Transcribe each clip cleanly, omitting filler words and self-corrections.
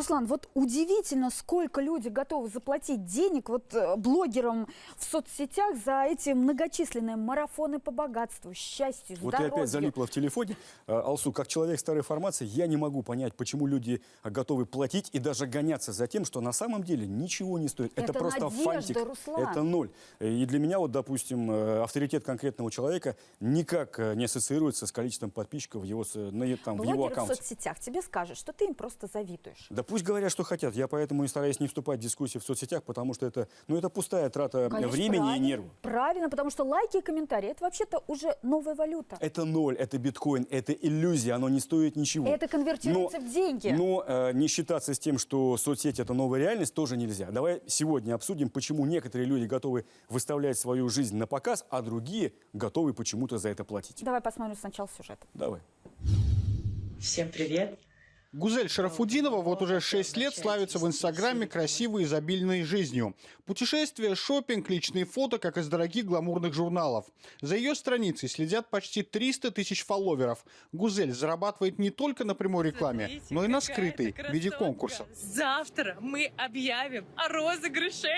Руслан, вот удивительно, сколько люди готовы заплатить денег блогерам в соцсетях за эти многочисленные марафоны по богатству, счастью, здоровью. Вот ты опять залипла в телефоне. Алсу, как человек старой формации, я не могу понять, почему люди готовы платить и даже гоняться за тем, что на самом деле ничего не стоит. Это просто надежда, фантик. Руслан. Это ноль. И для меня, допустим, авторитет конкретного человека никак не ассоциируется с количеством подписчиков в его Блогеры аккаунте. в соцсетях тебе скажут, что ты им просто завидуешь. Да пусть говорят, что хотят. Я поэтому и стараюсь не вступать в дискуссии в соцсетях, потому что это пустая трата времени и нервов. Правильно, потому что лайки и комментарии – это вообще-то уже новая валюта. Это ноль, это биткоин, это иллюзия, оно не стоит ничего. Это конвертируется в деньги. Но не считаться с тем, что соцсети – это новая реальность, тоже нельзя. Давай сегодня обсудим, почему некоторые люди готовы выставлять свою жизнь на показ, а другие готовы почему-то за это платить. Давай посмотрим сначала сюжет. Давай. Всем привет. Гузель Шарафутдинова вот уже 6 лет славится в Инстаграме красивой и изобильной жизнью. Путешествия, шопинг, личные фото, как из дорогих гламурных журналов. За ее страницей следят почти 300 тысяч фолловеров. Гузель зарабатывает не только на прямой рекламе, но и на скрытой в виде конкурсов. Завтра мы объявим о розыгрыше.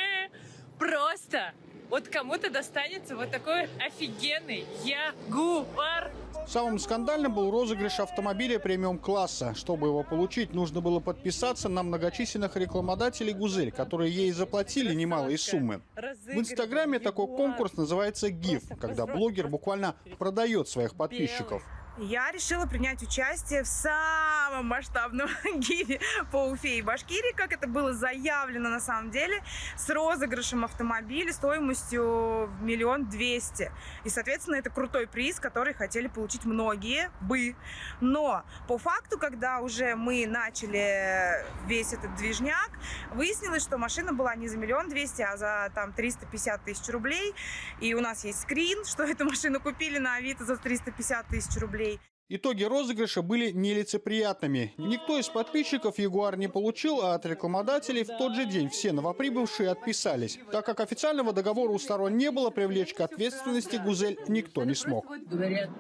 Просто вот кому-то достанется вот такой офигенный Ягуар. Самым скандальным был розыгрыш автомобиля премиум-класса. Чтобы его получить, нужно было подписаться на многочисленных рекламодателей Гузель, которые ей заплатили немалые суммы. В Инстаграме такой конкурс называется GIF, когда блогер буквально продает своих подписчиков. Я решила принять участие в самом масштабном гиве по Уфе и Башкирии, как это было заявлено на самом деле, с розыгрышем автомобиля стоимостью 1 200 000. И, соответственно, это крутой приз, который хотели получить многие бы. Но по факту, когда уже мы начали весь этот движняк, выяснилось, что машина была не за 1 200 000, а за 350 000 рублей. И у нас есть скрин, что эту машину купили на Авито за 350 000 рублей. Итоги розыгрыша были нелицеприятными. Никто из подписчиков Ягуар не получил, а от рекламодателей в тот же день все новоприбывшие отписались. Так как официального договора у сторон не было, привлечь к ответственности Гузель никто не смог. Говорят,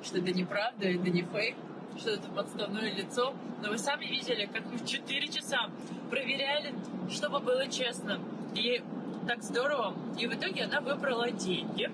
что это неправда, это не фейк, что это подставное лицо. Но вы сами видели, как мы в 4 часа проверяли, чтобы было честно. И так здорово. И в итоге она выбрала деньги.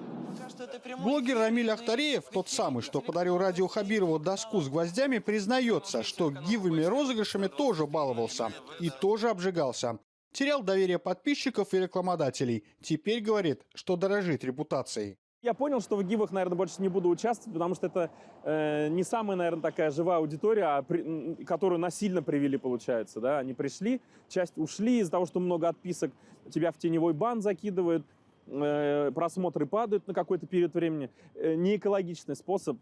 Блогер Рамиль Ахтареев, тот самый, что подарил Радио Хабирову доску с гвоздями, признается, что гивыми розыгрышами тоже баловался и тоже обжигался. Терял доверие подписчиков и рекламодателей. Теперь говорит, что дорожит репутацией. Я понял, что в гивах, наверное, больше не буду участвовать, потому что это не самая, наверное, такая живая аудитория, которую насильно привели, получается. Да? Они пришли, часть ушли из-за того, что много отписок, тебя в теневой бан закидывают, просмотры падают на какой-то период времени. Не экологичный способ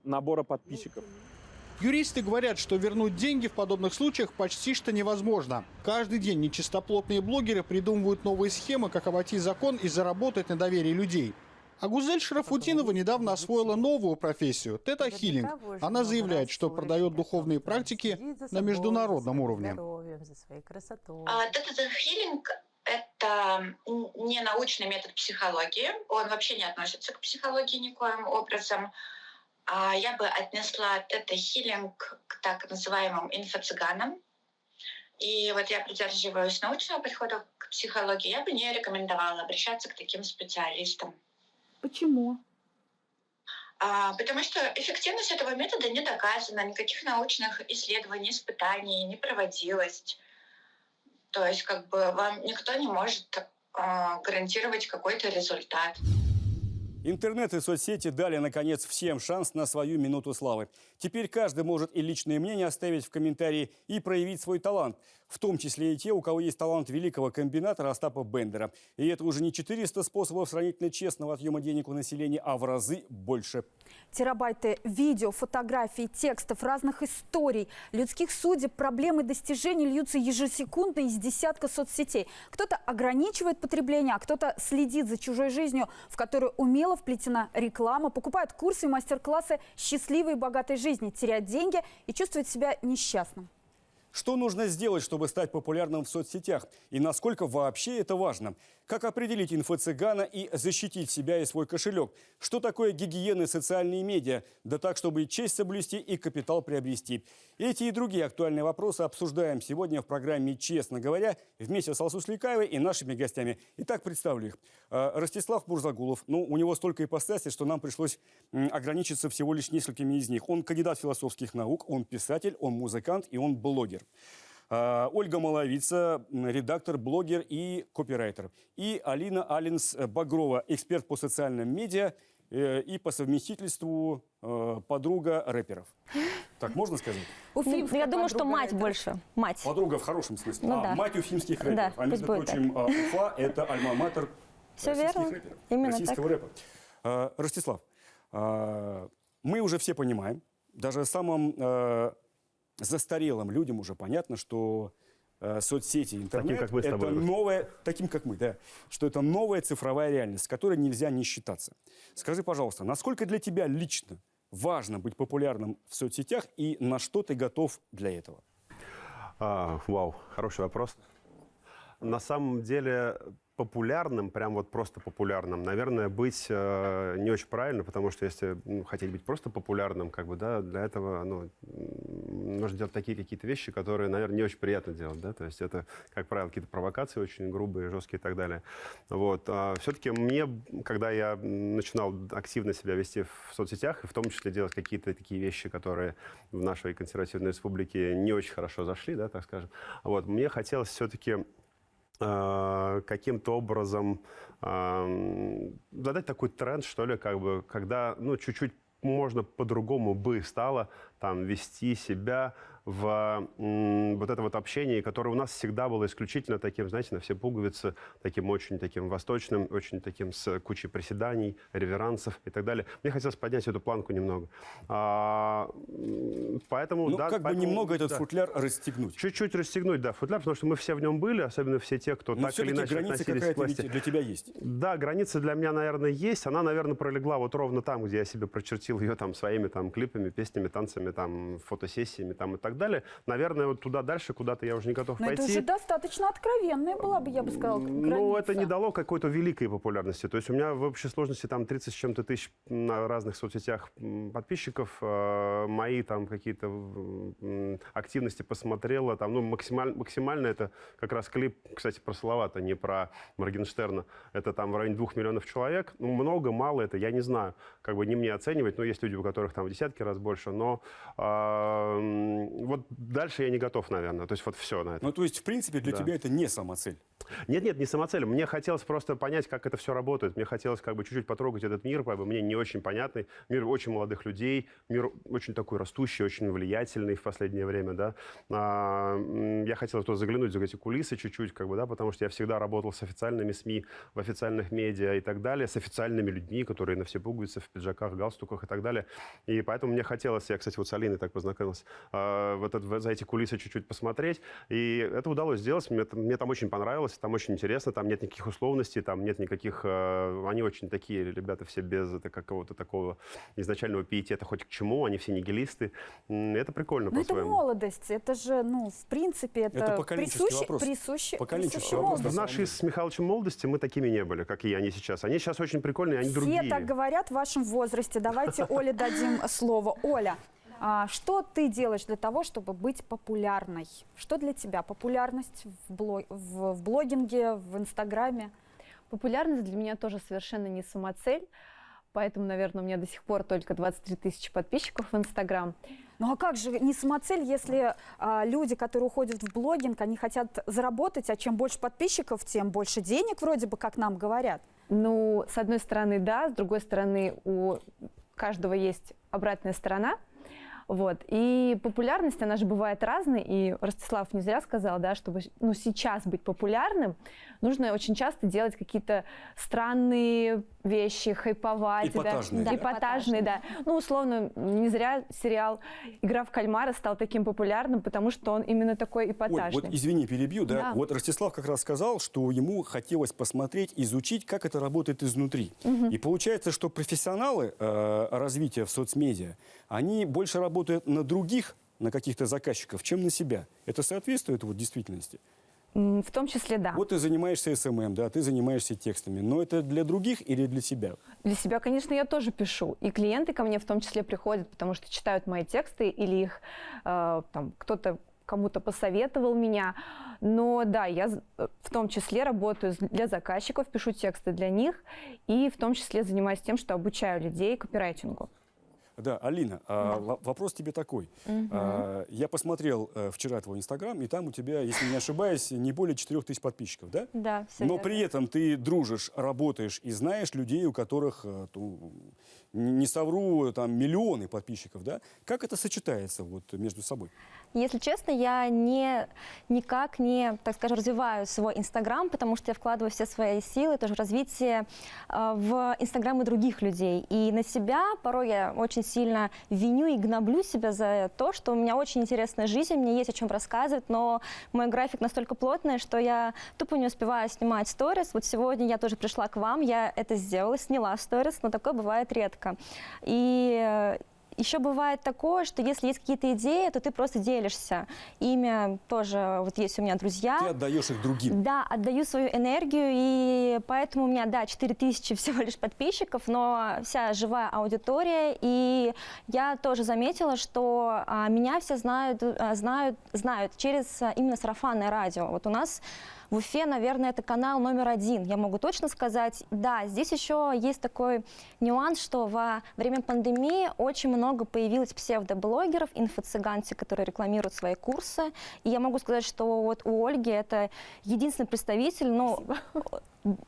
набора подписчиков. Юристы говорят, что вернуть деньги в подобных случаях почти что невозможно. Каждый день нечистоплотные блогеры придумывают новые схемы, как обойти закон и заработать на доверии людей. А Гузель Шарафутдинова недавно освоила новую профессию – тета-хилинг. Она заявляет, что продает духовные практики на международном уровне. Тета-хилинг – это не научный метод психологии. Он вообще не относится к психологии никоим образом. Я бы отнесла тета-хилинг к так называемым инфо-цыганам. И вот я придерживаюсь научного подхода к психологии. Я бы не рекомендовала обращаться к таким специалистам. Почему? Потому что эффективность этого метода не доказана, никаких научных исследований, испытаний не проводилось. То есть вам никто не может гарантировать какой-то результат. Интернет и соцсети дали, наконец, всем шанс на свою минуту славы. Теперь каждый может и личное мнение оставить в комментарии и проявить свой талант. В том числе и те, у кого есть талант великого комбинатора Остапа Бендера. И это уже не 400 способов сравнительно честного отъема денег у населения, а в разы больше. Терабайты видео, фотографий, текстов, разных историй, людских судеб, проблем и достижений льются ежесекундно из десятка соцсетей. Кто-то ограничивает потребление, а кто-то следит за чужой жизнью, в которую умело вплетена реклама, покупает курсы и мастер-классы счастливой и богатой жизни, теряет деньги и чувствует себя несчастным. Что нужно сделать, чтобы стать популярным в соцсетях? И насколько вообще это важно? Как определить инфо-цыгана и защитить себя и свой кошелек? Что такое гигиена социальные медиа? Да так, чтобы и честь соблюсти, и капитал приобрести. Эти и другие актуальные вопросы обсуждаем сегодня в программе «Честно говоря» вместе с Алсу Сликаевой и нашими гостями. Итак, представлю их. Ростислав Мурзагулов. Ну, у него столько ипостасей, что нам пришлось ограничиться всего лишь несколькими из них. Он кандидат философских наук, он писатель, он музыкант и он блогер. Ольга Маловица, редактор, блогер и копирайтер. И Алина Алинс-Багрова, эксперт по социальным медиа и по совместительству подруга рэперов. Так можно сказать? Уфимская Я думаю, что подруга мать рэперов. больше. Мать. Подруга в хорошем смысле. Ну да. Мать уфимских рэперов. Да, А между пусть будет прочим, Уфа – это альма-матер Всё российских верно. рэперов. Именно российского рэпа. Ростислав, мы уже все понимаем, даже самым застарелым людям уже понятно, что соцсети, интернет как мы с тобой, это Рус. новая, таким как мы, да, что это новая цифровая реальность, с которой нельзя не считаться. Скажи, пожалуйста, насколько для тебя лично важно быть популярным в соцсетях и на что ты готов для этого? Вау, хороший вопрос. На самом деле популярным, прям вот просто популярным, наверное, быть не очень правильно, потому что если хотеть быть просто популярным, как бы, да, для этого нужно делать такие какие-то вещи, которые, наверное, не очень приятно делать, да, то есть это, как правило, какие-то провокации очень грубые, жесткие и так далее. Вот. Все-таки мне, когда я начинал активно себя вести в соцсетях, и в том числе делать какие-то такие вещи, которые в нашей консервативной республике не очень хорошо зашли, да, так скажем, вот, мне хотелось все-таки каким-то образом задать такой тренд, что ли, как бы, когда, чуть-чуть можно по-другому бы стало там вести себя в вот это вот общение, которое у нас всегда было исключительно таким, знаете, на все пуговицы, таким очень таким восточным, очень таким с кучей приседаний, реверансов и так далее. Мне хотелось поднять эту планку немного. Поэтому, Ну, да, как бы поэтому, немного этот да. футляр расстегнуть. Чуть-чуть расстегнуть, да, футляр, потому что мы все в нем были, особенно все те, кто Но так или все-таки иначе граница относились к какая-то власти. ведь для тебя есть. Да, граница для меня, наверное, есть. Она, наверное, пролегла вот ровно там, где я себе прочертил ее там своими там клипами, песнями, танцами, там, фотосессиями там и так далее. Наверное, вот туда дальше, куда-то я уже не готов Но пойти. это уже достаточно откровенная была бы, я бы сказала, граница. Ну, это не дало какой-то великой популярности. То есть у меня в общей сложности там 30 с чем-то тысяч на разных соцсетях подписчиков. Мои там какие-то активности посмотрела. Там, максимально это как раз клип, кстати, про Салавата, не про Моргенштерна. Это там в районе 2 миллионов человек. Ну, много, мало это, я не знаю. Как бы не мне оценивать. Но есть люди, у которых там в десятки раз больше. Но вот дальше я не готов, наверное. То есть вот все на это. Ну, то есть, в принципе, для Да. тебя это не самоцель. Нет, не самоцель. Мне хотелось просто понять, как это все работает. Мне хотелось как бы чуть-чуть потрогать этот мир, как бы мне не очень понятный. Мир очень молодых людей, мир очень такой растущий, очень влиятельный в последнее время, да. Я хотел туда заглянуть за эти кулисы чуть-чуть, как бы, да, потому что я всегда работал с официальными СМИ, в официальных медиа и так далее, с официальными людьми, которые на все пуговицы, в пиджаках, галстуках и так далее. И поэтому мне хотелось, я, кстати, вот с Алиной так познакомился, за эти кулисы чуть-чуть посмотреть. И это удалось сделать. Мне там очень понравилось, там очень интересно, там нет никаких условностей, там нет никаких... Они очень такие, ребята, все без какого-то такого изначального пиетета хоть к чему, они все нигилисты. Это прикольно Но это по-своему. молодость, это же, в принципе, это поколенческий вопрос. присуще Поколенческий молодости. вопрос. В нашей с Михалычем молодости мы такими не были, как и они сейчас. Они сейчас очень прикольные, они Все другие. так говорят в вашем возрасте. Давайте Оле дадим слово. Оля, что ты делаешь для того, чтобы быть популярной? Что для тебя популярность в блогинге, в Инстаграме? Популярность для меня тоже совершенно не самоцель, поэтому, наверное, у меня до сих пор только 23 тысячи подписчиков в Инстаграм. Ну а как же не самоцель, если люди, которые уходят в блогинг, они хотят заработать, а чем больше подписчиков, тем больше денег, вроде бы, как нам говорят. Ну, с одной стороны, да, с другой стороны, у каждого есть обратная сторона. Вот. И популярность, она же бывает разной, и Ростислав не зря сказал, да, чтобы сейчас быть популярным, нужно очень часто делать какие-то странные вещи, хайповать. Эпатажные. Да, эпатажные, да. Ну, условно, не зря сериал «Игра в кальмара» стал таким популярным, потому что он именно такой Ой, эпатажный. вот извини, перебью, да? Да. Вот Ростислав как раз сказал, что ему хотелось посмотреть, изучить, как это работает изнутри. И получается, что профессионалы развития в соцмедиа, они больше работают на других на каких-то заказчиков, чем на себя. Это соответствует вот действительности? В том числе, да. Вот ты занимаешься СММ, да, ты занимаешься текстами, но это для других или для себя? Для себя, конечно, я тоже пишу. И клиенты ко мне в том числе приходят, потому что читают мои тексты или их там кто-то кому-то посоветовал меня. Но да, я в том числе работаю для заказчиков, пишу тексты для них и в том числе занимаюсь тем, что обучаю людей копирайтингу. Да, Алина, вопрос тебе такой. Я посмотрел вчера твой Инстаграм, и там у тебя, если не ошибаюсь, не более 4000 подписчиков, да? Да, все Но верно. при этом ты дружишь, работаешь и знаешь людей, у которых, не совру, там миллионы подписчиков, да? Как это сочетается вот между собой? Если честно, я никак не, так скажем, развиваю свой Инстаграм, потому что я вкладываю все свои силы, тоже в развитие в Инстаграмы других людей. И на себя порой я очень сильно виню и гноблю себя за то, что у меня очень интересная жизнь, мне есть о чем рассказывать, но мой график настолько плотный, что я тупо не успеваю снимать сторис. Вот сегодня я тоже пришла к вам, я это сделала, сняла сторис, но такое бывает редко. И еще бывает такое, что если есть какие-то идеи, то ты просто делишься. Ими тоже, вот есть у меня друзья. Ты отдаешь их другим. Да, отдаю свою энергию, и поэтому у меня, да, 4000 всего лишь подписчиков, но вся живая аудитория, и я тоже заметила, что меня все знают через именно сарафанное радио. Вот у нас в Уфе, наверное, это канал номер 1, я могу точно сказать. Да, здесь еще есть такой нюанс, что во время пандемии очень много появилось псевдоблогеров, инфо-цыганцы, которые рекламируют свои курсы. И я могу сказать, что вот у Ольги это единственный представитель, но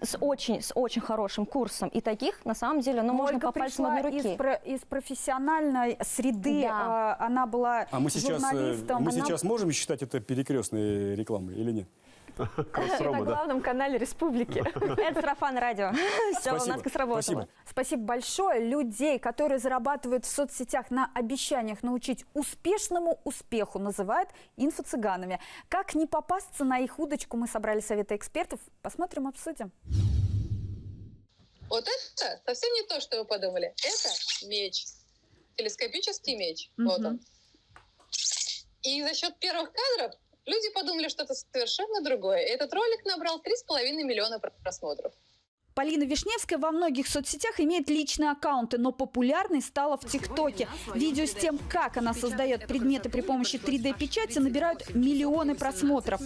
с очень хорошим курсом. И таких, на самом деле, можно Ольга по пальцам пришла одной руки. из профессиональной среды. Да. Она была А мы журналистом. сейчас можем считать это перекрестной рекламой или нет? На Кросс-промо, да? главном канале республики. Это сарафанное радио. Все, у нас сработало. Спасибо. Спасибо большое. Людей, которые зарабатывают в соцсетях на обещаниях научить успешному успеху, называют инфо-цыганами. Как не попасться на их удочку, мы собрали советы экспертов. Посмотрим, обсудим. Вот это совсем не то, что вы подумали. Это меч. Телескопический меч. Вот он. И за счет первых кадров люди подумали, что это совершенно другое. И этот ролик набрал 3,5 миллиона просмотров. Полина Вишневская во многих соцсетях имеет личные аккаунты, но популярной стала в ТикТоке. Видео с тем, как она создает предметы при помощи 3D-печати, набирают миллионы просмотров.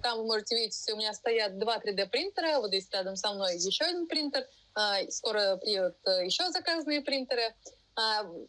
Там вы можете видеть, у меня стоят 2 3D-принтера. Вот здесь рядом со мной еще один принтер. Скоро приедут еще заказанные принтеры.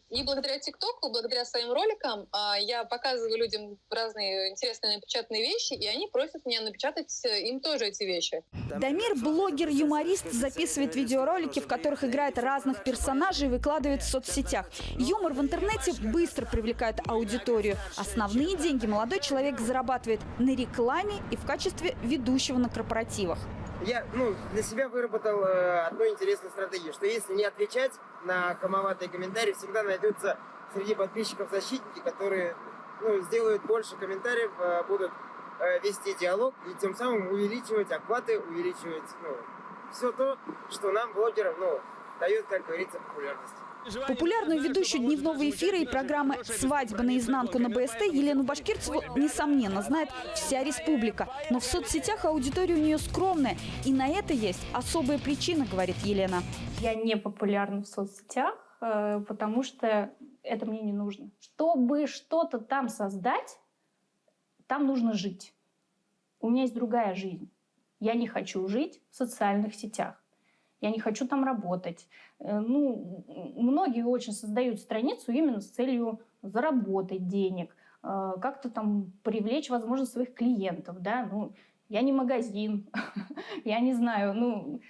И благодаря ТикТоку, благодаря своим роликам, я показываю людям разные интересные напечатанные вещи, и они просят меня напечатать им тоже эти вещи. Дамир, блогер-юморист, записывает видеоролики, в которых играет разных персонажей и выкладывает в соцсетях. Юмор в интернете быстро привлекает аудиторию. Основные деньги молодой человек зарабатывает на рекламе и в качестве ведущего на корпоративах. Я для себя выработал одну интересную стратегию, что если не отвечать на хамоватые комментарии, всегда найдутся среди подписчиков защитники, которые сделают больше комментариев, будут вести диалог и тем самым увеличивать охваты, увеличивать все то, что нам, блогерам, дает, как говорится, популярность. Популярную ведущую дневного эфира и программы «Свадьба наизнанку» на БСТ Елену Башкирцеву, несомненно, знает вся республика. Но в соцсетях аудитория у нее скромная. И на это есть особая причина, говорит Елена. Я не популярна в соцсетях, потому что это мне не нужно. Чтобы что-то там создать, там нужно жить. У меня есть другая жизнь. Я не хочу жить в социальных сетях. Я не хочу там работать. Многие очень создают страницу именно с целью заработать денег, как-то там привлечь, возможно, своих клиентов. Да? Я не магазин, я не знаю,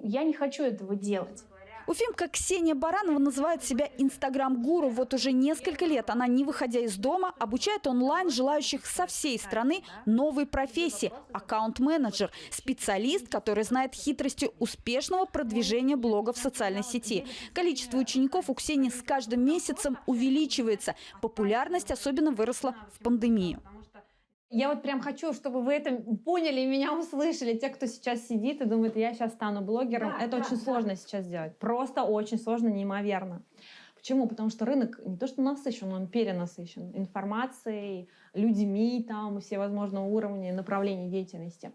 я не хочу этого делать. Уфимка Ксения Баранова называет себя инстаграм-гуру. Вот уже несколько лет она, не выходя из дома, обучает онлайн желающих со всей страны новой профессии – аккаунт-менеджер. Специалист, который знает хитрости успешного продвижения блога в социальной сети. Количество учеников у Ксении с каждым месяцем увеличивается. Популярность особенно выросла в пандемию. Я вот прям хочу, чтобы вы это поняли и меня услышали. Те, кто сейчас сидит и думает, я сейчас стану блогером. Это очень сложно сейчас сделать. Просто очень сложно, неимоверно. Почему? Потому что рынок не то что насыщен, он перенасыщен информацией, людьми, там, всевозможного уровня, направлений деятельности.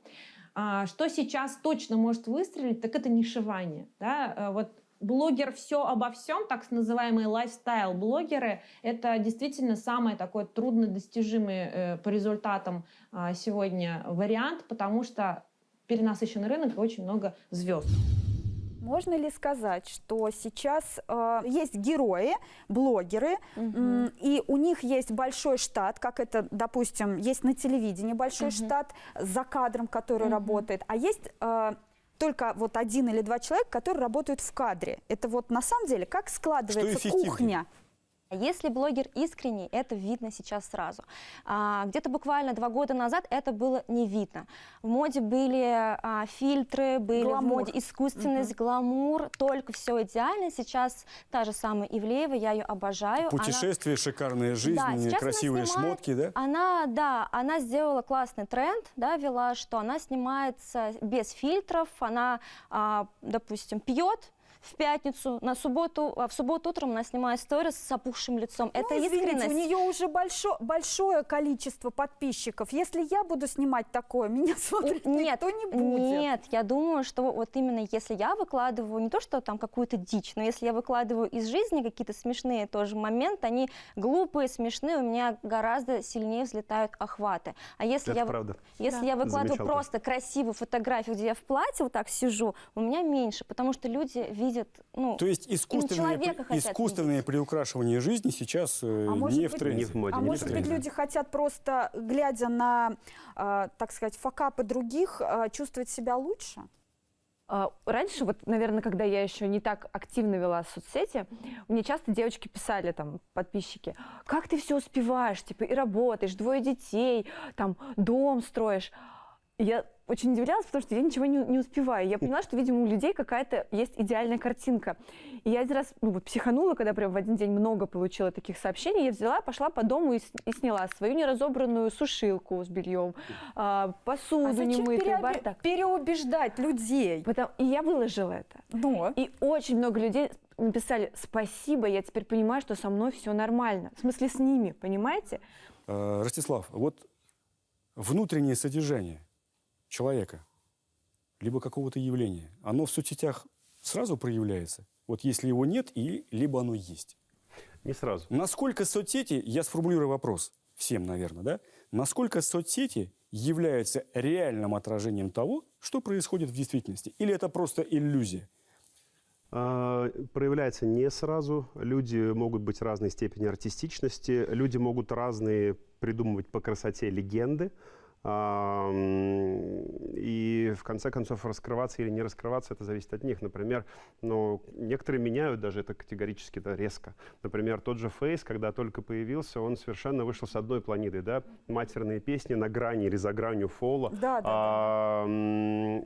Что сейчас точно может выстрелить, так это нишевание. Да? Вот блогер все обо всем, так называемые лайфстайл-блогеры, это действительно самый такой труднодостижимый по результатам сегодня вариант, потому что перенасыщенный рынок и очень много звезд. Можно ли сказать, что сейчас есть герои, блогеры, и у них есть большой штат, как это, допустим, есть на телевидении большой штат за кадром, который работает, а есть только вот 1 или 2 человека, которые работают в кадре. Это вот на самом деле как складывается кухня? Если блогер искренний, это видно сейчас сразу. Где-то буквально 2 года назад это было не видно. В моде были фильтры, были в моде искусственность, гламур, только все идеально. Сейчас та же самая Ивлеева, я ее обожаю. Путешествия, шикарная жизнь, красивые шмотки, да? Она сделала классный тренд, да, вела, что она снимается без фильтров, она, допустим, пьет в пятницу, в субботу утром она снимает сторис с опухшим лицом. Это искренность. У нее уже большое количество подписчиков. Если я буду снимать такое, меня смотреть никто не будет. Нет, я думаю, что вот именно если я выкладываю не то, что там какую-то дичь, но если я выкладываю из жизни какие-то смешные тоже моменты, они глупые, смешные, у меня гораздо сильнее взлетают охваты. А если я выкладываю просто красивую фотографию, где я в платье вот так сижу, у меня меньше, потому что люди видят. То есть искусственное приукрашивание жизни сейчас не в тренде. А может быть, люди хотят просто, глядя на, так сказать, факапы других, чувствовать себя лучше? Раньше, вот, наверное, когда я еще не так активно вела соцсети, мне часто девочки писали, там, подписчики, как ты все успеваешь, типа, и работаешь, 2 детей, там, дом строишь. Я очень удивлялась, потому что я ничего не успеваю. Я поняла, что, видимо, у людей какая-то есть идеальная картинка. И я один раз психанула, когда прям в один день много получила таких сообщений. Я взяла, пошла по дому и сняла свою неразобранную сушилку с бельем, посуду немытую, бардак. Переубеждать людей. И я выложила это. И очень много людей написали: спасибо, я теперь понимаю, что со мной все нормально. В смысле, с ними, понимаете? Ростислав, вот внутреннее содержание человека, либо какого-то явления, оно в соцсетях сразу проявляется? Вот если его нет, либо оно есть? Не сразу. Насколько соцсети, я сформулирую вопрос всем, наверное, да? Насколько соцсети являются реальным отражением того, что происходит в действительности? Или это просто иллюзия? Проявляется не сразу. Люди могут быть разной степени артистичности, люди могут разные придумывать по красоте легенды. И в конце концов раскрываться или не раскрываться, это зависит от них. Например, некоторые меняют даже это категорически, резко. Например, тот же Фейс, когда только появился, он совершенно вышел с одной планеты, да, матерные песни на грани или за гранью фола.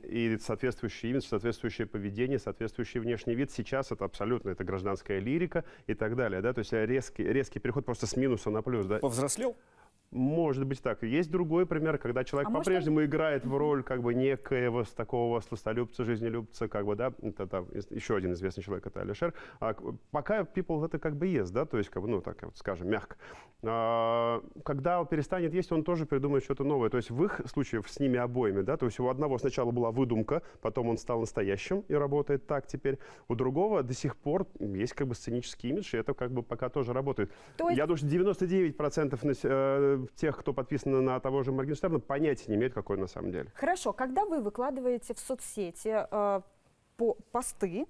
И соответствующий имидж, соответствующее поведение, соответствующий внешний вид. Сейчас это абсолютно, это гражданская лирика и так далее, да, то есть резкий переход просто с минуса на плюс, да. Повзрослел? Может быть так. Есть другой пример, когда человек по-прежнему играет в роль некоего такого сластолюбца, жизнелюбца, да, это еще один известный человек, это Алишер. Пока people это ест, да, то есть, так вот скажем, мягко. Когда он перестанет есть, он тоже придумает что-то новое. То есть в их случае с ними обоими, да, то есть у одного сначала была выдумка, потом он стал настоящим и работает так теперь. У другого до сих пор есть сценический имидж, и это пока тоже работает. Я думаю, что 99% тех, кто подписан на того же Моргенштерна, понятия не имеют, какой он на самом деле. Хорошо, когда вы выкладываете в соцсети посты,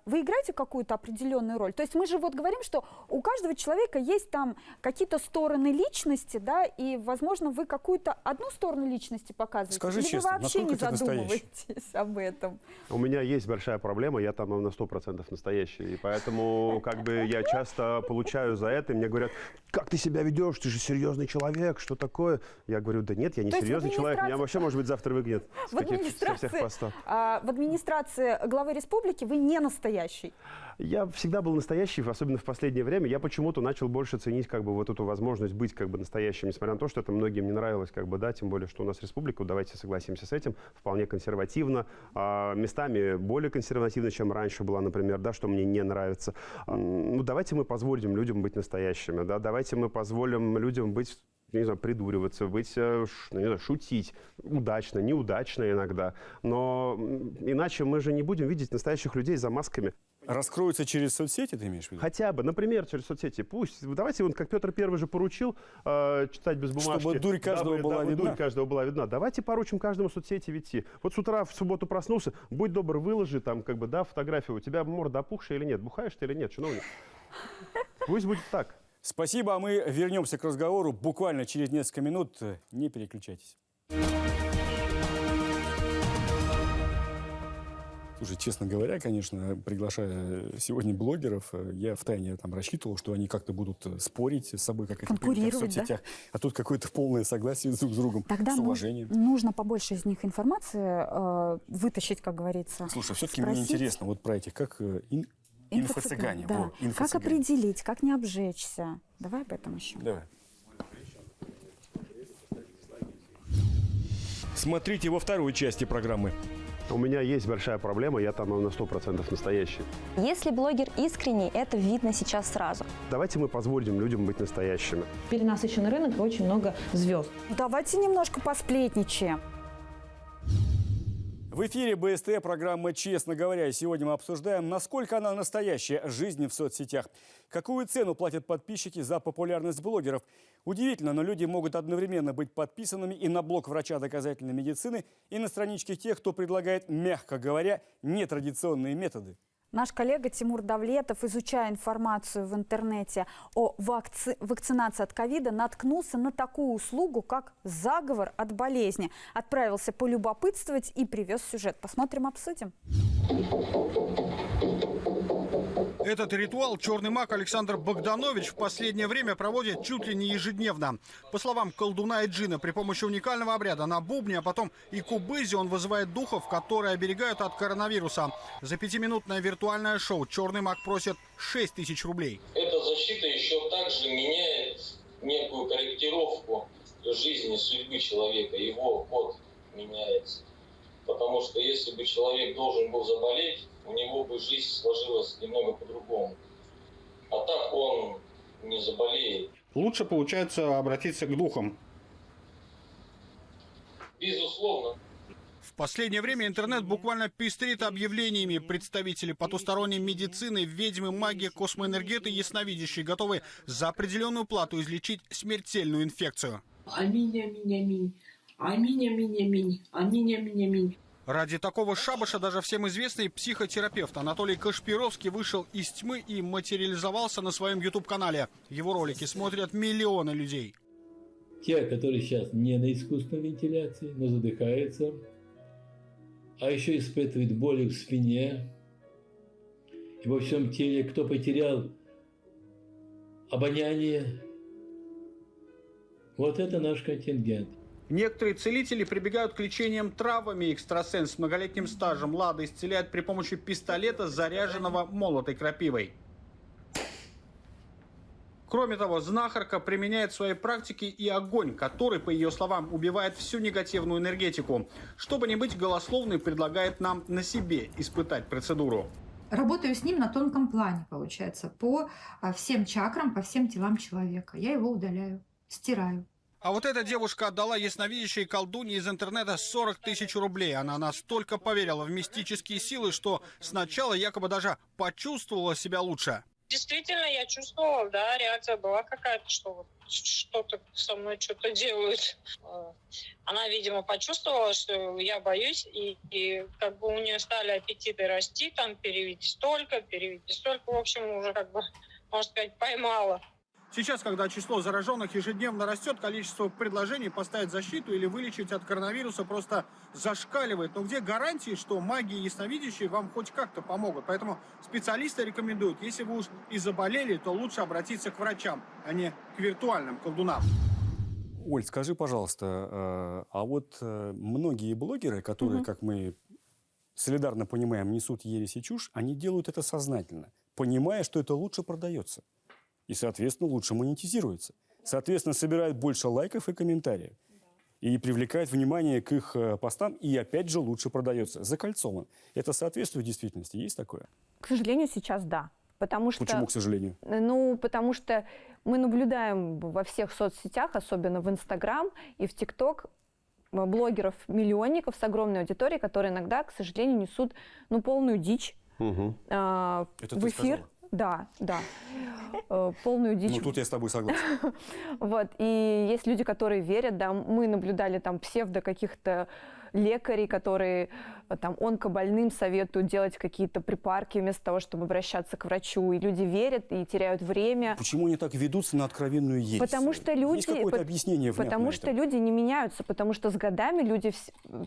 вы играете какую-то определенную роль? То есть мы же говорим, что у каждого человека есть там какие-то стороны личности, да, и, возможно, вы какую-то одну сторону личности показываете. Скажи или честно, вы вообще не насколько ты задумываетесь об этом? У меня есть большая проблема, я там на 100% настоящий, и поэтому я часто получаю за это, и мне говорят: как ты себя ведешь, ты же серьезный человек, что такое? Я говорю: да нет, я не серьезный человек, меня вообще, может быть, завтра выгонят со всех постов. В администрации главы республики вы не настоящий? Я всегда был настоящий, особенно в последнее время. Я почему-то начал больше ценить как бы вот эту возможность быть как бы настоящим, несмотря на то, что это многим не нравилось, как бы, да, тем более, что у нас республика, давайте согласимся с этим, вполне консервативно, местами более консервативно, чем раньше была, например, да, что мне не нравится. Ну, давайте мы позволим людям быть настоящими, да, давайте мы позволим людям быть, не знаю, придуриваться, быть, не знаю, шутить, удачно, неудачно иногда, но иначе мы же не будем видеть настоящих людей за масками. Раскроются через соцсети, ты имеешь в виду? Хотя бы, например, через соцсети. Пусть, давайте, вот как Петр Первый же поручил читать без бумажки. Чтобы дурь каждого была видна. Дурь каждого была видна. Давайте поручим каждому соцсети вести. Вот с утра в субботу проснулся, будь добр, выложи там, как бы, да, фотографию. У тебя морда опухшая или нет? Бухаешь ты или нет, чиновник? Пусть будет так. Спасибо, а мы вернемся к разговору буквально через несколько минут. Не переключайтесь. Слушай, честно говоря, конечно, приглашая сегодня блогеров, я втайне там рассчитывал, что они как-то будут спорить с собой, как это принято в соцсетях. Да? А тут какое-то полное согласие друг с другом, тогда с уважением. Нужно побольше из них информации вытащить, как говорится. Слушай, все-таки мне интересно вот про этих, как инфо-цыгане. Да. Как определить, как не обжечься. Давай об этом еще. Давай. Смотрите во второй части программы. У меня есть большая проблема, я там на 100% настоящий. Если блогер искренний, это видно сейчас сразу. Давайте мы позволим людям быть настоящими. Перенасыщенный рынок и очень много звезд. Давайте немножко посплетничаем. В эфире БСТ программа «Честно говоря». Сегодня мы обсуждаем, насколько она настоящая жизнь в соцсетях. Какую цену платят подписчики за популярность блогеров? Удивительно, но люди могут одновременно быть подписанными и на блог врача доказательной медицины, и на страничке тех, кто предлагает, мягко говоря, нетрадиционные методы. Наш коллега Тимур Давлетов, изучая информацию в интернете о вакцинации от ковида, наткнулся на такую услугу, как заговор от болезни. Отправился полюбопытствовать и привез сюжет. Посмотрим, обсудим. Этот ритуал черный маг Александр Богданович в последнее время проводит чуть ли не ежедневно. По словам колдуна и джина, при помощи уникального обряда на бубне, а потом и кубызе он вызывает духов, которые оберегают от коронавируса. За 5-минутное виртуальное шоу черный маг просит 6 тысяч рублей. Эта защита еще также меняет некую корректировку жизни, судьбы человека. Его ход меняется. Потому что если бы человек должен был заболеть, у него бы жизнь сложилась немного по-другому. А так он не заболеет. Лучше получается обратиться к духам. Безусловно. В последнее время интернет буквально пестрит объявлениями. Представители потусторонней медицины, ведьмы, маги, космоэнергеты, ясновидящие готовы за определенную плату излечить смертельную инфекцию. Аминь, аминь, аминь. Аминь, аминь, аминь. Аминь, аминь, аминь. Ради такого шабаша даже всем известный психотерапевт Анатолий Кашпировский вышел из тьмы и материализовался на своем YouTube-канале. Его ролики смотрят миллионы людей. Те, которые сейчас не на искусственной вентиляции, но задыхаются, а еще испытывают боли в спине и во всем теле, кто потерял обоняние, вот это наш контингент. Некоторые целители прибегают к лечениям травами. Экстрасенс с многолетним стажем Лада исцеляет при помощи пистолета, заряженного молотой крапивой. Кроме того, знахарка применяет в своей практике и огонь, который, по ее словам, убивает всю негативную энергетику. Чтобы не быть голословной, предлагает нам на себе испытать процедуру. Работаю с ним на тонком плане, получается, по всем чакрам, по всем телам человека. Я его удаляю, стираю. А вот эта девушка отдала ясновидящей колдунье из интернета 40 тысяч рублей. Она настолько поверила в мистические силы, что сначала якобы даже почувствовала себя лучше. Действительно, я чувствовала, да, реакция была какая-то, что вот что-то со мной что-то делают. Она, видимо, почувствовала, что я боюсь, и как бы у нее стали аппетиты расти, там переведи столько, в общем, уже как бы, можно сказать, поймала. Сейчас, когда число зараженных ежедневно растет, количество предложений поставить защиту или вылечить от коронавируса просто зашкаливает. Но где гарантии, что маги и ясновидящие вам хоть как-то помогут? Поэтому специалисты рекомендуют, если вы уж и заболели, то лучше обратиться к врачам, а не к виртуальным колдунам. Оль, скажи, пожалуйста, а вот многие блогеры, которые, как мы солидарно понимаем, несут ересь и чушь, они делают это сознательно, понимая, что это лучше продается. И, соответственно, лучше монетизируется. Соответственно, собирают больше лайков и комментариев. И привлекает внимание к их постам, и опять же лучше продается. Закольцован. Это соответствует действительности? Есть такое? К сожалению, сейчас да. Потому что, Почему, к сожалению? Ну, потому что мы наблюдаем во всех соцсетях, особенно в Инстаграм и в ТикТок, блогеров-миллионников с огромной аудиторией, которые иногда, к сожалению, несут полную дичь Это в ты эфир. сказала? Да. Полную дичь. Ну, тут я с тобой согласен. Вот. И есть люди, которые верят, да, мы наблюдали там псевдо каких-то лекарей, которые там онкобольным советуют делать какие-то припарки вместо того, чтобы обращаться к врачу. И люди верят и теряют время. Почему они так ведутся на откровенную ересь? Потому что люди, Есть какое-то объяснение внятное потому что этому? люди не меняются, потому что с годами люди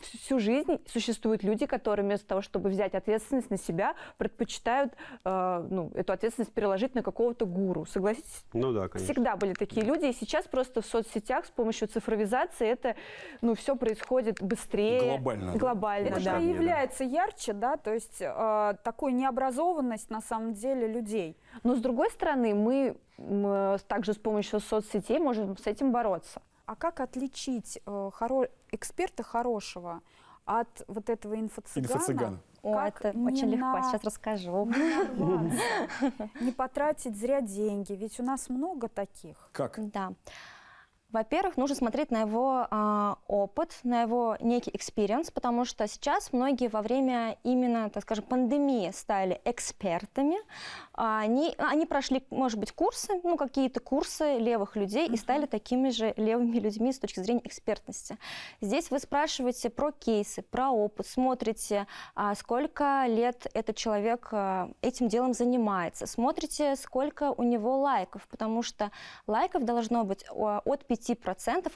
всю жизнь существуют люди, которые вместо того, чтобы взять ответственность на себя, предпочитают эту ответственность переложить на какого-то гуру. Согласитесь? Ну да, конечно. Всегда были такие люди, и сейчас просто в соцсетях с помощью цифровизации это все происходит быстрее. Глобально. Глобально, Это да. проявляется ярче, да, то есть такую необразованность на самом деле людей. Но с другой стороны, мы также с помощью соцсетей можем с этим бороться. А как отличить эксперта хорошего от вот этого инфо-цыгана? О, Как это не очень легко, на- сейчас расскажу. Не потратить зря деньги, ведь у нас много таких. Как? Да. Во-первых, нужно смотреть на его опыт, на его некий экспириенс, потому что сейчас многие во время именно, так скажем, пандемии стали экспертами. Они прошли, может быть, курсы, какие-то курсы левых людей и стали такими же левыми людьми с точки зрения экспертности. Здесь вы спрашиваете про кейсы, про опыт, смотрите, сколько лет этот человек этим делом занимается, смотрите, сколько у него лайков, потому что лайков должно быть от 5%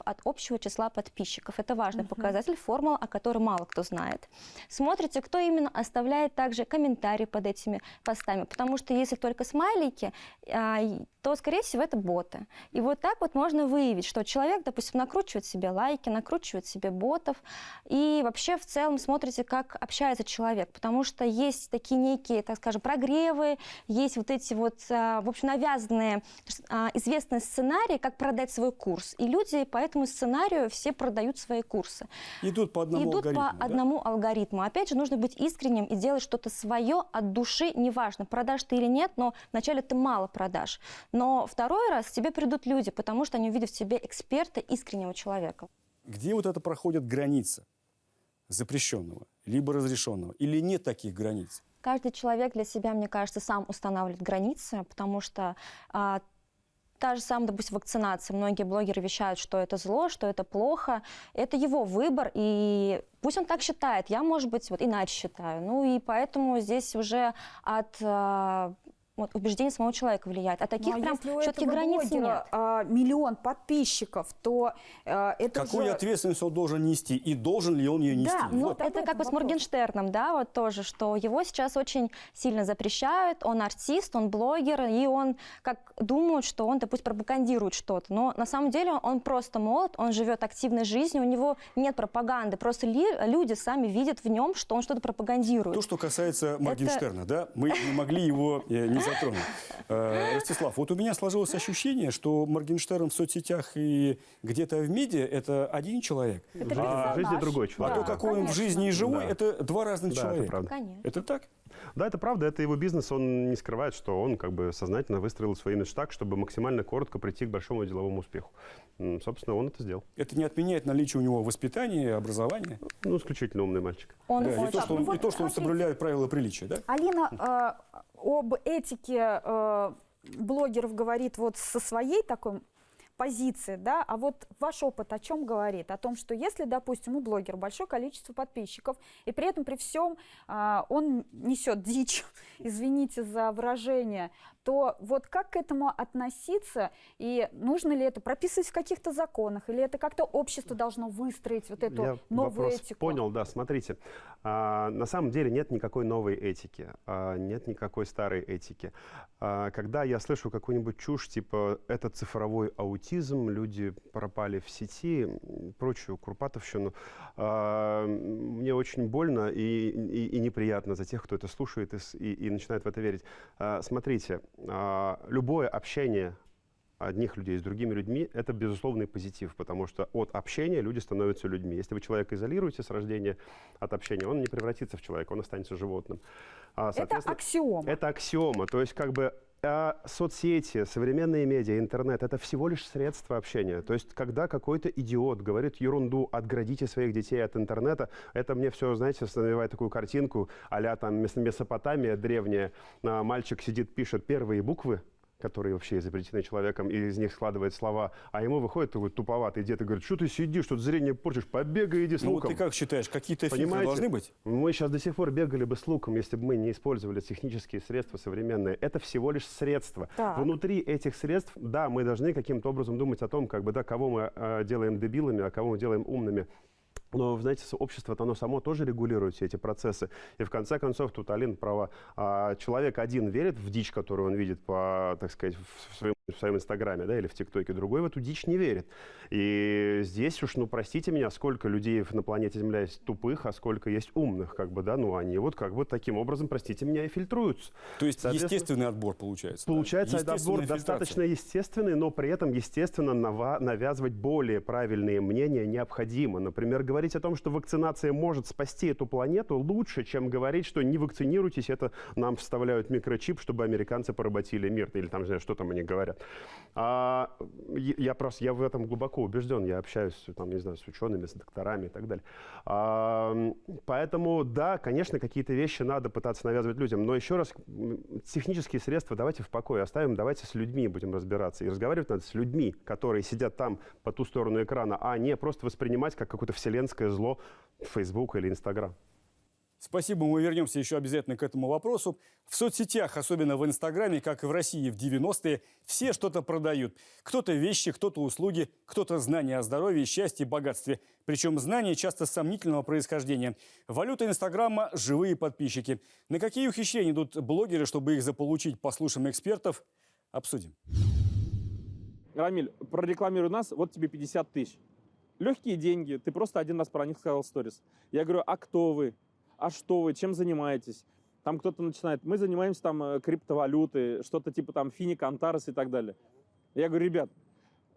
от общего числа подписчиков. Это важный показатель, формула, о которой мало кто знает. Смотрите, кто именно оставляет также комментарии под этими постами, потому что если только смайлики, то, скорее всего, это боты. И вот так вот можно выявить, что человек, допустим, накручивает себе лайки, накручивает себе ботов, и вообще в целом смотрите, как общается человек, потому что есть такие некие, так скажем, прогревы, есть вот эти вот, в общем, навязанные, известные сценарии, как продать свой курс. И люди по этому сценарию все продают свои курсы. Идут по одному алгоритму, да? одному алгоритму. Опять же, нужно быть искренним и делать что-то свое от души, неважно, продашь ты или нет, но вначале ты мало продашь. Но второй раз к тебе придут люди, потому что они увидят в тебе эксперта, искреннего человека. Где вот это проходит граница запрещенного, либо разрешенного? Или нет таких границ? Каждый человек для себя, мне кажется, сам устанавливает границы, потому что та же самая, допустим, вакцинация. Многие блогеры вещают, что это зло, что это плохо. Это его выбор, и пусть он так считает. Я, может быть, вот иначе считаю. Ну и поэтому здесь уже от убеждение самого человека влияет. А таких прям четких границ нет. Миллион подписчиков, то это Какую же... ответственность он должен нести? И должен ли он ее нести? Да, Вот. это как бы с Моргенштерном, да, вот тоже, что его сейчас очень сильно запрещают, он артист, он блогер, и он как думают, что он, допустим, пропагандирует что-то, но на самом деле он просто молод, он живет активной жизнью, у него нет пропаганды, просто люди сами видят в нем, что он что-то пропагандирует. То, что касается Моргенштерна, да, мы не могли его не затронуть. Ростислав, вот у меня сложилось ощущение, что Моргенштерн в соцсетях и где-то в медиа – это один человек. В жизни другой человек. А то, какой он в жизни и живой, Да. это два разных Да, человека. это правда. Конечно. Это так? Да, это правда, это его бизнес, он не скрывает, что он как бы сознательно выстроил свой имидж так, чтобы максимально коротко прийти к большому деловому успеху. Собственно, он это сделал. Это не отменяет наличие у него воспитания, образования? Ну, исключительно умный мальчик. Он Да, и очень- то, что он соблюдает правила приличия, да? Алина об этике блогеров говорит вот со своей такой позиции, да, а вот ваш опыт о чем говорит? О том, что если, допустим, у блогера большое количество подписчиков, и при этом при всем он несет дичь, извините за выражение, то вот как к этому относиться, и нужно ли это прописывать в каких-то законах, или это как-то общество должно выстроить вот эту Я новую вопрос этику? понял, да, смотрите. На самом деле нет никакой новой этики, нет никакой старой этики. Когда я слышу какую-нибудь чушь, типа «это цифровой аутизм», люди пропали в сети, прочую курпатовщину, мне очень больно и неприятно за тех, кто это слушает и начинает в это верить. Смотрите, любое общение одних людей с другими людьми – это безусловный позитив, потому что от общения люди становятся людьми. Если вы человека изолируете с рождения от общения, он не превратится в человека, он останется животным. Это аксиома. Это аксиома. То есть как бы соцсети, современные медиа, интернет – это всего лишь средство общения. То есть когда какой-то идиот говорит ерунду, отградите своих детей от интернета, это мне все, знаете, навевает такую картинку а-ля там Месопотамия древняя. Мальчик сидит, пишет первые буквы, которые вообще изобретены человеком, и из них складывает слова, а ему выходит такой туповатый дед и говорит: что ты сидишь, тут зрение портишь, побегай, иди с луком. Вот ты как считаешь, какие-то фильтры должны быть? Мы сейчас до сих пор бегали бы с луком, если бы мы не использовали технические средства современные. Это всего лишь средства. Так. Внутри этих средств, да, мы должны каким-то образом думать о том, как бы, да, кого мы делаем дебилами, а кого мы делаем умными. Но, знаете, общество-то оно само тоже регулирует все эти процессы. И в конце концов, тут Алина права. Человек один верит в дичь, которую он видит по, так сказать, в своем инстаграме, да, или в ТикТоке, другой в эту дичь не верит. И здесь уж, ну, простите меня, сколько людей на планете Земля есть тупых, а сколько есть умных, как бы, да, ну, они вот как бы таким образом, простите меня, и фильтруются. То есть естественный отбор получается? Получается, да? отбор достаточно естественный, но при этом, естественно, навязывать более правильные мнения необходимо. Например, говорить о том, что вакцинация может спасти эту планету, лучше, чем говорить, что не вакцинируйтесь, это нам вставляют микрочип, чтобы американцы поработили мир, или там, не знаю, что там они говорят. Я в этом глубоко убежден, я общаюсь, там, не знаю, с учеными, с докторами и так далее. Поэтому, да, конечно, какие-то вещи надо пытаться навязывать людям, но еще раз, технические средства давайте в покое оставим, давайте с людьми будем разбираться. И разговаривать надо с людьми, которые сидят там по ту сторону экрана, а не просто воспринимать как какое-то вселенское зло Facebook или Instagram. Спасибо, мы вернемся еще обязательно к этому вопросу. В соцсетях, особенно в Инстаграме, как и в России в 90-е, все что-то продают. Кто-то вещи, кто-то услуги, кто-то знания о здоровье, счастье, богатстве. Причем знания часто сомнительного происхождения. Валюта Инстаграма – живые подписчики. На какие ухищрения идут блогеры, чтобы их заполучить, послушаем экспертов? Обсудим. Рамиль, прорекламируй нас, вот тебе 50 тысяч. Легкие деньги, ты просто один раз про них сказал в сторис. Я говорю: а кто вы? А что вы? Чем занимаетесь? Там кто-то начинает: мы занимаемся там криптовалютой, что-то типа там Финик, Антарес и так далее. Я говорю: ребят,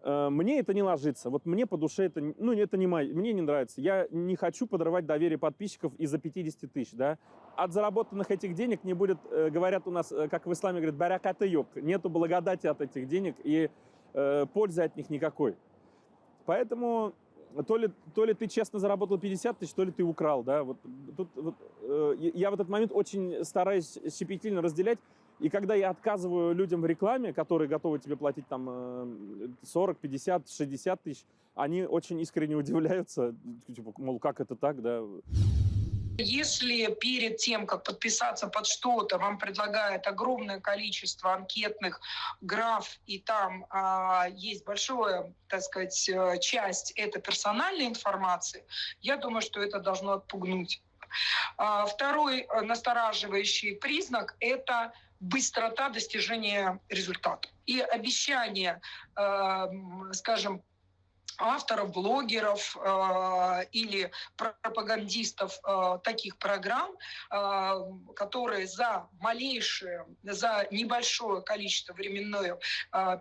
мне это не ложится, вот мне по душе это, ну, это не мое, мне не нравится. Я не хочу подрывать доверие подписчиков из-за 50 тысяч, да. От заработанных этих денег не будет, говорят у нас, как в исламе говорят, бараката йог, нету благодати от этих денег и пользы от них никакой. Поэтому то ли ты честно заработал 50 тысяч, то ли ты украл, да. Вот, я в этот момент очень стараюсь щепетильно разделять. И когда я отказываю людям в рекламе, которые готовы тебе платить там 40, 50, 60 тысяч, они очень искренне удивляются, типа, мол, как это так, да. Если перед тем, как подписаться под что-то, вам предлагают огромное количество анкетных граф, и там есть большая, так сказать, часть это персональной информации, я думаю, что это должно отпугнуть. Второй настораживающий признак – это быстрота достижения результата. И обещание, скажем, авторов, блогеров или пропагандистов таких программ, которые за небольшое количество временного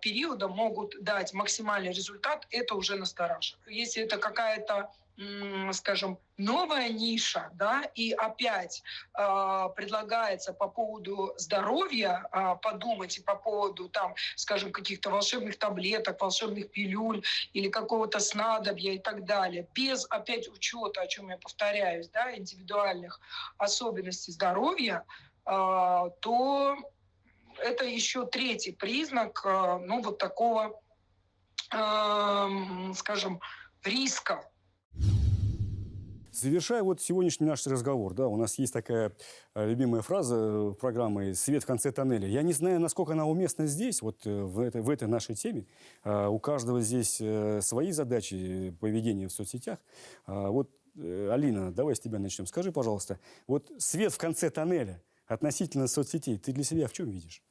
периода могут дать максимальный результат, это уже настораживает. Если это какая-то, скажем, новая ниша, да, и опять предлагается по поводу здоровья подумать и по поводу, там, скажем, каких-то волшебных таблеток, волшебных пилюль или какого-то снадобья и так далее, без опять учета, о чем я повторяюсь, да, индивидуальных особенностей здоровья, то это еще третий признак, ну, вот такого, скажем, риска. Завершая вот сегодняшний наш разговор, да, у нас есть такая любимая фраза программы «Свет в конце тоннеля». Я не знаю, насколько она уместна здесь, вот в этой нашей теме. У каждого здесь свои задачи поведения в соцсетях. Вот, Алина, давай с тебя начнем. Скажи, пожалуйста, вот свет в конце тоннеля относительно соцсетей ты для себя в чем видишь?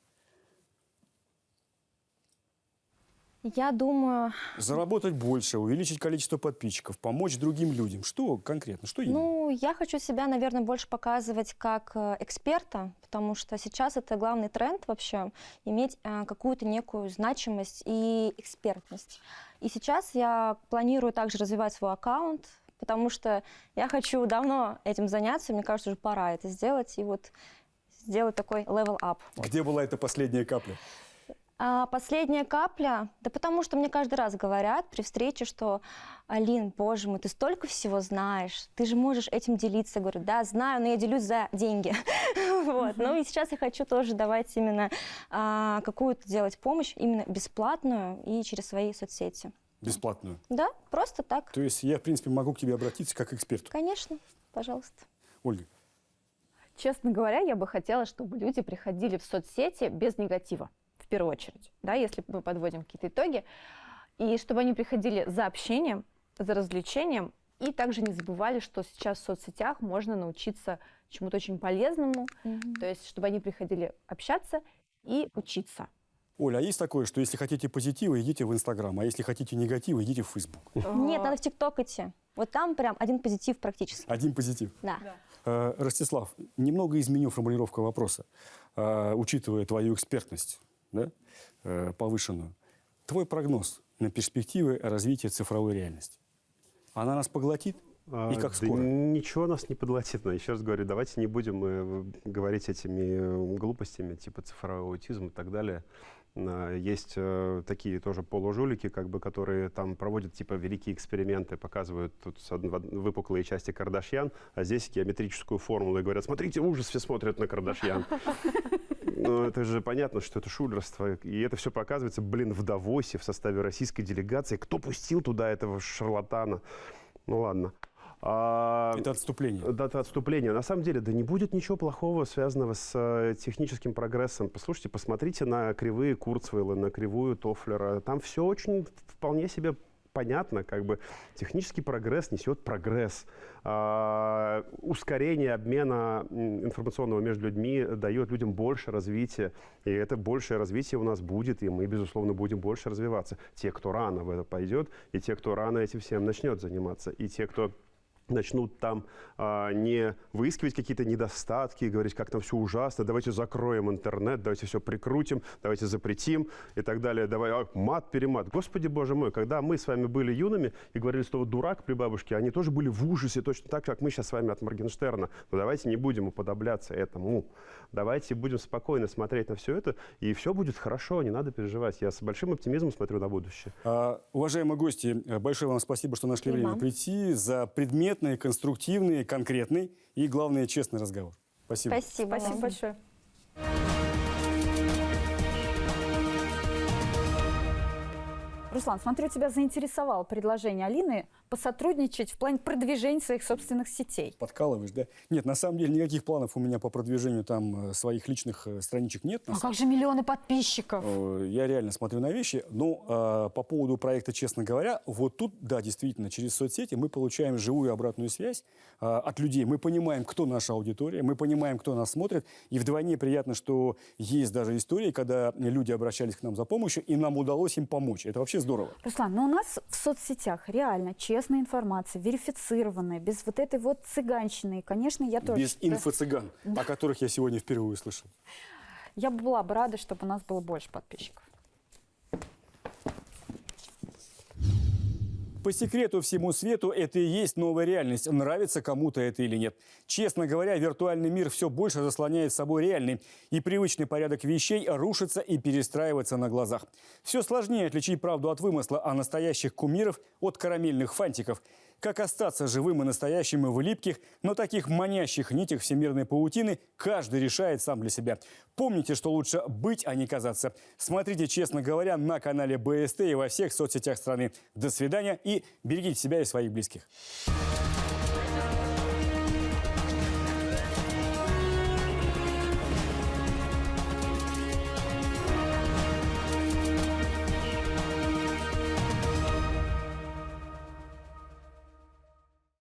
Я думаю... Заработать больше, увеличить количество подписчиков, помочь другим людям. Что конкретно? Что именно? Ну, я хочу себя, наверное, больше показывать как эксперта, потому что сейчас это главный тренд вообще, иметь какую-то некую значимость и экспертность. И сейчас я планирую также развивать свой аккаунт, потому что я хочу давно этим заняться, мне кажется, уже пора это сделать, и вот сделать такой level up. Где была эта последняя капля? Последняя капля, да потому что мне каждый раз говорят при встрече, что Алин, боже мой, ты столько всего знаешь, ты же можешь этим делиться. Я говорю, да, знаю, но я делюсь за деньги. Ну и сейчас я хочу тоже давать именно какую-то делать помощь, именно бесплатную и через свои соцсети. Бесплатную? Да, просто так. То есть я, в принципе, могу к тебе обратиться как к эксперту? Конечно, пожалуйста. Ольга? Честно говоря, я бы хотела, чтобы люди приходили в соцсети без негатива. В первую очередь, да, если мы подводим какие-то итоги, и чтобы они приходили за общением, за развлечением, и также не забывали, что сейчас в соцсетях можно научиться чему-то очень полезному, то есть чтобы они приходили общаться и учиться. Оля, а есть такое, что если хотите позитива, идите в Инстаграм, а если хотите негатива, идите в Фейсбук? Нет, надо в ТикТок идти. Вот там прям один позитив практически. Один позитив? Да. Ростислав, немного изменю формулировку вопроса, учитывая твою экспертность, да, повышенную. Твой прогноз на перспективы развития цифровой реальности? Она нас поглотит? И как скоро? Да ничего нас не поглотит. Но еще раз говорю, давайте не будем говорить этими глупостями, типа цифровой аутизм и так далее. Есть такие тоже полужулики, как бы, которые там проводят типа великие эксперименты, показывают тут выпуклые части Кардашьян, а здесь геометрическую формулу и говорят, смотрите, ужас, все смотрят на Кардашьян. Ну, это же понятно, что это шулерство. И это все показывается, блин, в Давосе в составе российской делегации. Кто пустил туда этого шарлатана? Ну ладно. Это отступление. Да, это отступление. На самом деле, да не будет ничего плохого, связанного с техническим прогрессом. Послушайте, посмотрите на кривые Курцвейла, на кривую Тофлера. Там все очень вполне себе понятно, как бы технический прогресс несет прогресс. Ускорение обмена информационного между людьми дает людям больше развития. И это большее развитие у нас будет, и мы, безусловно, будем больше развиваться. Те, кто рано в это пойдет, и те, кто рано этим всем начнет заниматься, и те, кто начнут там не выискивать какие-то недостатки, говорить, как там все ужасно, давайте закроем интернет, давайте все прикрутим, давайте запретим и так далее. Давай мат-перемат. Господи, боже мой, когда мы с вами были юными и говорили слово «дурак» при бабушке, они тоже были в ужасе, точно так, как мы сейчас с вами от Моргенштерна. Но давайте не будем уподобляться этому. Давайте будем спокойно смотреть на все это, и все будет хорошо, не надо переживать. Я с большим оптимизмом смотрю на будущее. Уважаемые гости, большое вам спасибо, что нашли время прийти, за предметный, конструктивный, конкретный и, главное, честный разговор. Спасибо. Спасибо большое. Руслан, смотрю, тебя заинтересовало предложение Алины посотрудничать в плане продвижения своих собственных сетей. Подкалываешь, да? Нет, на самом деле никаких планов у меня по продвижению там своих личных страничек нет. А как же миллионы подписчиков? Я реально смотрю на вещи. Но по поводу проекта, честно говоря, вот тут, да, действительно, через соцсети мы получаем живую обратную связь от людей. Мы понимаем, кто наша аудитория, мы понимаем, кто нас смотрит. И вдвойне приятно, что есть даже истории, когда люди обращались к нам за помощью, и нам удалось им помочь. Это вообще здорово. Руслан, но у нас в соцсетях реально честная информация, верифицированная, без вот этой вот цыганщины. И, конечно, я тоже... Без инфо-цыган, о которых я сегодня впервые слышал. Я бы была бы рада, чтобы у нас было больше подписчиков. По секрету всему свету, это и есть новая реальность. Нравится кому-то это или нет. Честно говоря, виртуальный мир все больше заслоняет собой реальный. И привычный порядок вещей рушится и перестраивается на глазах. Все сложнее отличить правду от вымысла, а настоящих кумиров от карамельных фантиков. Как остаться живым и настоящим в липких, но таких манящих нитях всемирной паутины каждый решает сам для себя. Помните, что лучше быть, а не казаться. Смотрите, честно говоря, на канале БСТ и во всех соцсетях страны. До свидания и берегите себя и своих близких.